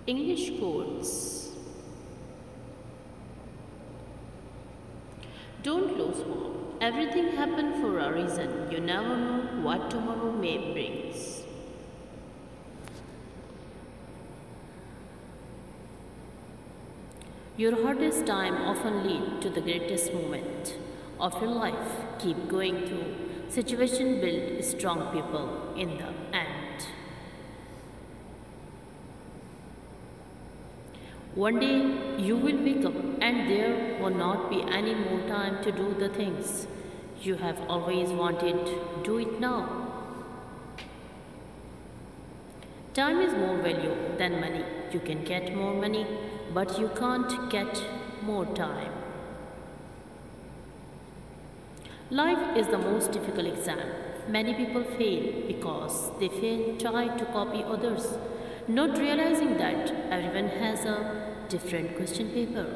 English quotes. Don't lose hope. Everything happens for a reason. You never know what tomorrow may brings. Your hardest time often lead to the greatest moment of your life. Keep going through. Situation build strong people in the end. One day you will wake up and there will not be any more time to do the things you have always wanted. Do it now. Time is more valuable than money. You can get more money, but you can't get more time. Life is the most difficult exam. Many people fail because they try to copy others, not realizing that everyone has a different question paper.